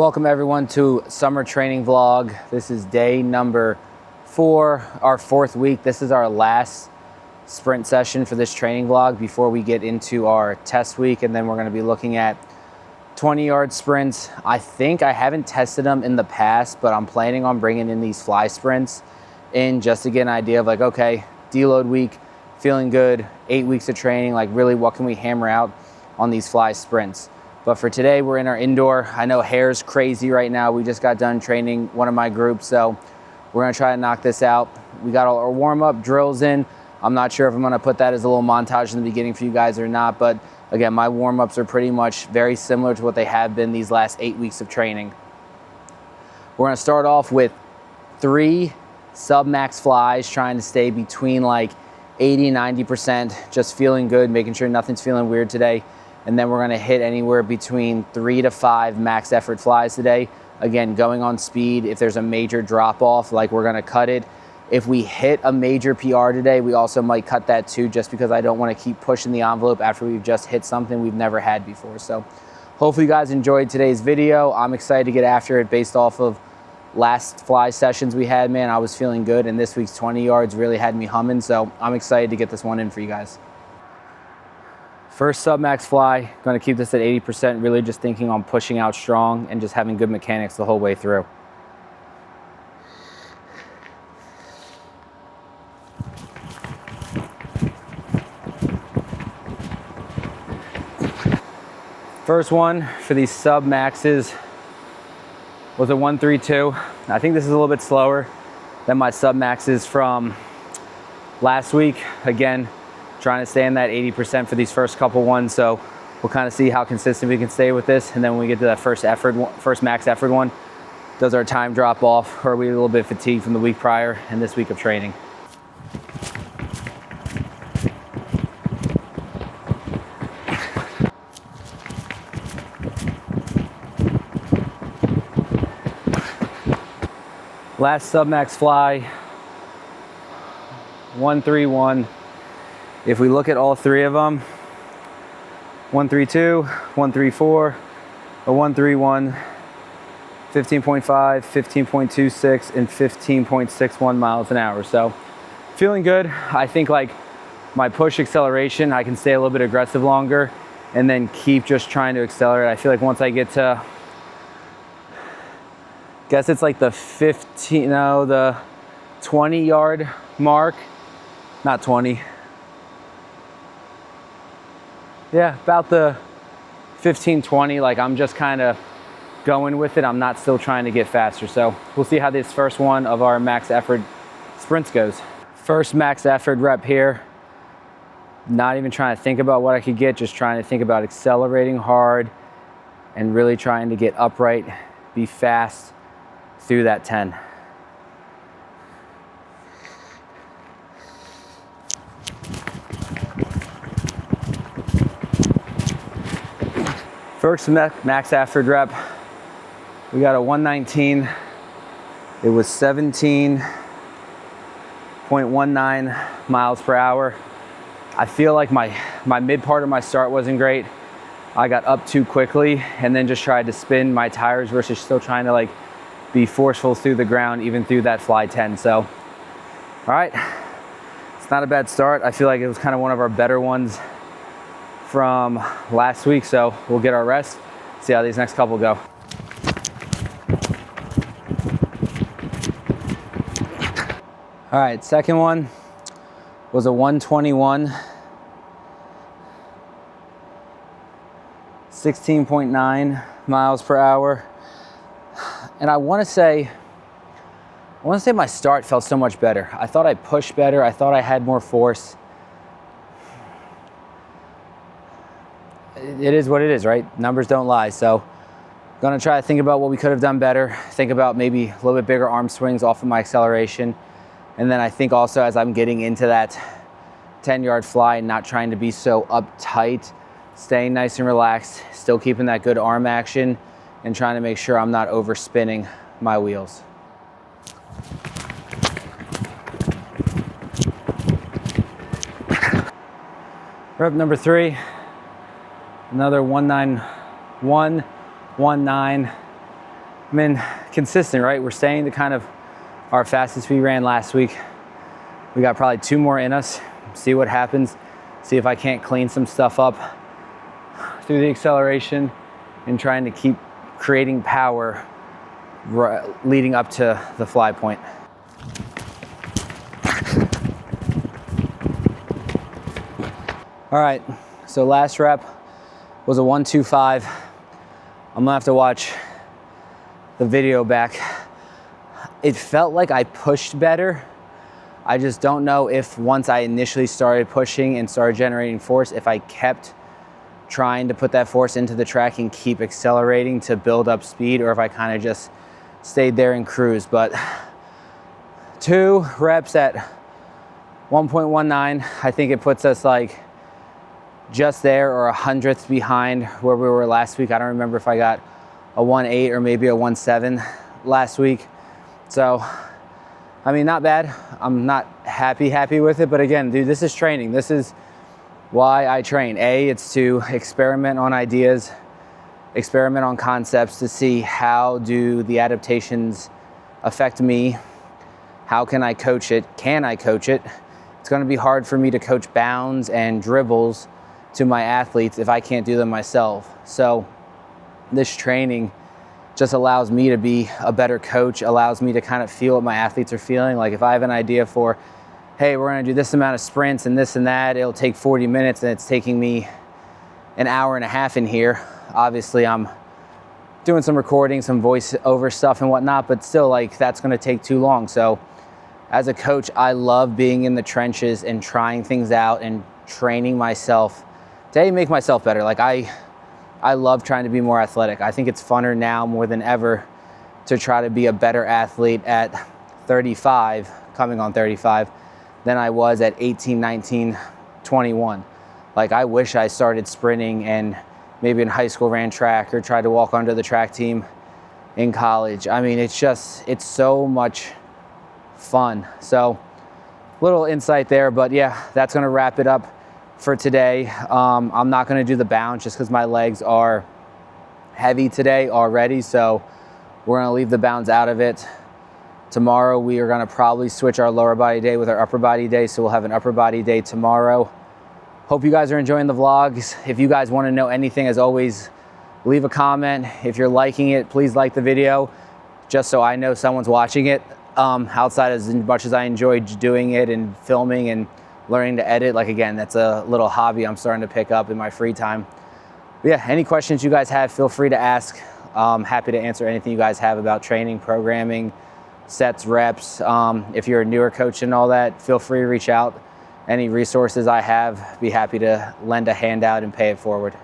Welcome everyone to summer training vlog. This is day number 4, our 4th week. This is our last sprint session for this training vlog before we get into our test week, and then we're going to be looking at 20-yard sprints. I think I haven't tested them in the past, but I'm planning on bringing in these fly sprints in just to get an idea of like, okay, deload week, feeling good, 8 weeks of training, like really what can we hammer out on these fly sprints. But for today, we're in our indoor. I know hair's crazy right now. We just got done training one of my groups, so we're gonna try to knock this out. We got all our warm-up drills in. I'm not sure if I'm gonna put that as a little montage in the beginning for you guys or not, but again, my warm-ups are pretty much very similar to what they have been these last 8 weeks of training. We're gonna start off with 3 sub-max flies, trying to stay between like 80-90%, just feeling good, making sure nothing's feeling weird today. And then we're gonna hit anywhere between 3 to 5 max effort flies today. Again, going on speed. If there's a major drop off, like we're gonna cut it. If we hit a major PR today, we also might cut that too, just because I don't wanna keep pushing the envelope after we've just hit something we've never had before. So hopefully you guys enjoyed today's video. I'm excited to get after it based off of last fly sessions we had, man. I was feeling good, and this week's 20 yards really had me humming. So I'm excited to get this one in for you guys. First sub-max fly, gonna keep this at 80%, really just thinking on pushing out strong and just having good mechanics the whole way through. First one for these sub-maxes was a 132. I think this is a little bit slower than my sub-maxes from last week. Again, trying to stay in that 80% for these first couple ones, so we'll kind of see how consistent we can stay with this, and then when we get to that first max effort one, does our time drop off, or are we a little bit fatigued from the week prior and this week of training? Last sub-max fly, 131. If we look at all 3 of them, 132, 134, a 131, 15.5, 15.26, and 15.61 miles an hour. So feeling good. I think like my push acceleration, I can stay a little bit aggressive longer and then keep just trying to accelerate. I feel like once I get to, guess it's like the 20 yard mark, not 20. Yeah, about the 15, 20, like I'm just kind of going with it. I'm not still trying to get faster. So we'll see how this first one of our max effort sprints goes. First max effort rep here. Not even trying to think about what I could get, just trying to think about accelerating hard and really trying to get upright, be fast through that 10. First max effort rep, we got a 119. It was 17.19 miles per hour. I feel like my mid part of my start wasn't great. I got up too quickly and then just tried to spin my tires versus still trying to like be forceful through the ground, even through that fly 10. So, all right, it's not a bad start. I feel like it was kind of one of our better ones from last week, so we'll get our rest, see how these next couple go. All right, second one was a 121, 16.9 miles per hour. And I want to say my start felt so much better. I thought I pushed better. I thought I had more force. It is what it is, right? Numbers don't lie. So I'm gonna try to think about what we could have done better. Think about maybe a little bit bigger arm swings off of my acceleration. And then I think also as I'm getting into that 10-yard fly and not trying to be so uptight, staying nice and relaxed, still keeping that good arm action and trying to make sure I'm not overspinning my wheels. Rep number 3, another 191, 19, I mean, consistent, right? We're staying to kind of our fastest we ran last week. We got probably 2 more in us. See what happens. See if I can't clean some stuff up through the acceleration and trying to keep creating power leading up to the fly point. All right, so last rep was a 1-2-5. I'm gonna have to watch the video back. It felt like I pushed better. I just don't know if once I initially started pushing and started generating force, if I kept trying to put that force into the track and keep accelerating to build up speed, or if I kind of just stayed there and cruised. But 2 reps at 1.19, I think it puts us like just there or 100th behind where we were last week. I don't remember if I got a 1.8 or maybe a 1.7 last week. So, I mean, not bad. I'm not happy with it, but again, dude, this is training. This is why I train. It's to experiment on ideas, experiment on concepts to see how do the adaptations affect me. How can I coach it? Can I coach it? It's going to be hard for me to coach bounds and dribbles to my athletes if I can't do them myself. So this training just allows me to be a better coach, allows me to kind of feel what my athletes are feeling. Like if I have an idea for, hey, we're going to do this amount of sprints and this and that, it'll take 40 minutes and it's taking me an hour and a half in here. Obviously I'm doing some recording, some voice over stuff and whatnot, but still, like, that's going to take too long. So as a coach, I love being in the trenches and trying things out and training myself to make myself better. Like I love trying to be more athletic. I think it's funner now more than ever to try to be a better athlete at 35, coming on 35, than I was at 18, 19, 21. Like I wish I started sprinting and maybe in high school ran track or tried to walk under the track team in college. I mean, it's so much fun. So little insight there, but yeah, that's gonna wrap it up for today. I'm not gonna do the bounce just because my legs are heavy today already, so we're gonna leave the bounce out of it. Tomorrow we are gonna probably switch our lower body day with our upper body day, so we'll have an upper body day tomorrow. Hope you guys are enjoying the vlogs. If you guys wanna know anything, as always, leave a comment. If you're liking it, please like the video, just so I know someone's watching it. Outside, as much as I enjoyed doing it and filming and learning to edit, like again, that's a little hobby I'm starting to pick up in my free time. But yeah, any questions you guys have, feel free to ask. Happy to answer anything you guys have about training, programming, sets, reps. If you're a newer coach and all that, feel free to reach out. Any resources I have, be happy to lend a hand out and pay it forward.